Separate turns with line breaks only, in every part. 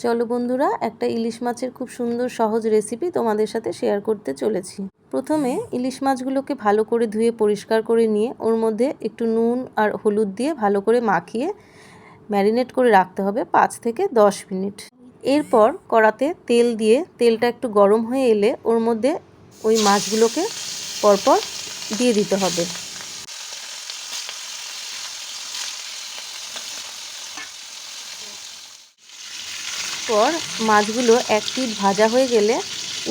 চলো বন্ধুরা, একটা ইলিশ মাছের খুব সুন্দর সহজ রেসিপি তোমাদের সাথে শেয়ার করতে চলেছি। প্রথমে ইলিশ মাছগুলোকে ভালো করে ধুয়ে পরিষ্কার করে নিয়ে ওর মধ্যে একটু নুন আর হলুদ দিয়ে ভালো করে মাখিয়ে ম্যারিনেট করে রাখতে হবে 5 থেকে 10 মিনিট। এরপর কড়াতে তেল দিয়ে তেলটা একটু গরম হয়ে এলে ওর মধ্যে ওই মাছগুলোকে পরপর দিয়ে দিতে হবে। পর মাছগুলো এক পিঠ ভাজা হয়ে গেলে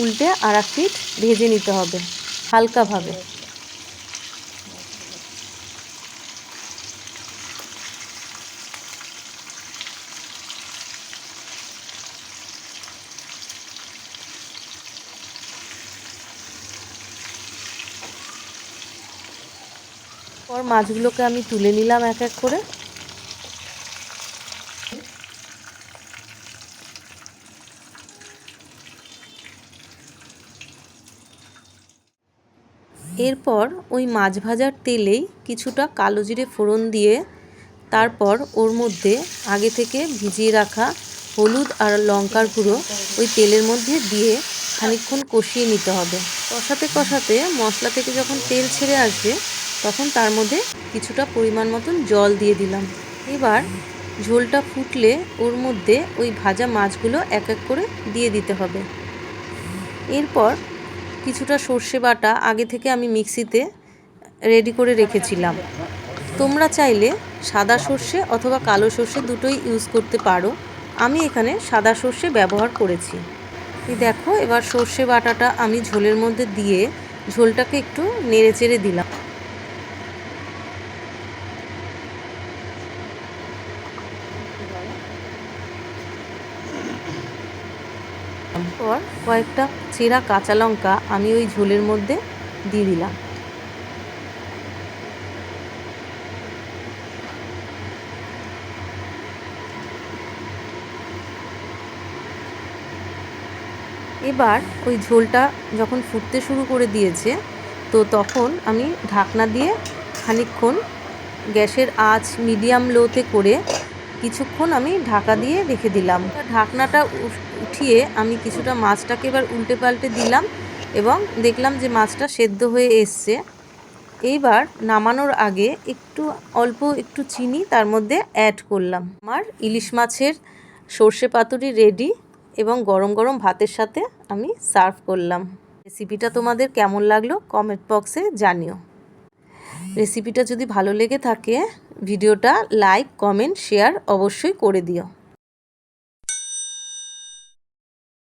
উল্টে আর এক পিঠ ভেজে নিতে হবে হালকাভাবে। পর মাছগুলোকে আমি তুলে নিলাম এক এক করে। এরপর ওই মাছ ভাজার তেলেই কিছুটা কালো জিরে ফোড়ন দিয়ে তারপর ওর মধ্যে আগে থেকে ভিজিয়ে রাখা হলুদ আর লঙ্কার গুঁড়ো ওই তেলের মধ্যে দিয়ে খানিকক্ষণ কষিয়ে নিতে হবে। কষাতে কষাতে মশলা থেকে যখন তেল ছেড়ে আসবে তখন তার মধ্যে কিছুটা পরিমাণ মতন জল দিয়ে দিলাম। এবার ঝোলটা ফুটলে ওর মধ্যে ওই ভাজা মাছগুলো এক এক করে দিয়ে দিতে হবে। এরপর কিছুটা সর্ষে বাটা আগে থেকে আমি মিক্সিতে রেডি করে রেখেছিলাম। তোমরা চাইলে সাদা সর্ষে অথবা কালো সর্ষে দুটোই ইউজ করতে পারো। আমি এখানে সাদা সর্ষে ব্যবহার করেছি। এই দেখো, এবার সর্ষে বাটাটা আমি ঝোলের মধ্যে দিয়ে ঝোলটাকে একটু নেড়ে চেড়ে দিলাম। পর কয়েকটা চেরা কাঁচা লঙ্কা আমি ওই ঝোলের মধ্যে দিয়ে দিলাম। এবার ওই ঝোলটা যখন ফুটতে শুরু করে দিয়েছে তো তখন আমি ঢাকনা দিয়ে খানিকক্ষণ গ্যাসের আঁচ মিডিয়াম লোতে করে কিছুক্ষণ আমি ঢাকা দিয়ে রেখে দিলাম। ঢাকনাটা উঠিয়ে আমি কিছুটা মাছটাকে এবার উল্টে পাল্টে দিলাম এবং দেখলাম যে মাছটা সেদ্ধ হয়ে এসছে। এইবার নামানোর আগে অল্প একটু চিনি তার মধ্যে অ্যাড করলাম। আমার ইলিশ মাছের সর্ষে পাতুরি রেডি এবং গরম গরম ভাতের সাথে আমি সার্ভ করলাম। রেসিপিটা তোমাদের কেমন লাগলো কমেন্ট বক্সে জানিও। রেসিপিটা যদি ভালো লেগে থাকে ভিডিওটা লাইক, কমেন্ট, শেয়ার অবশ্যই করে দিও।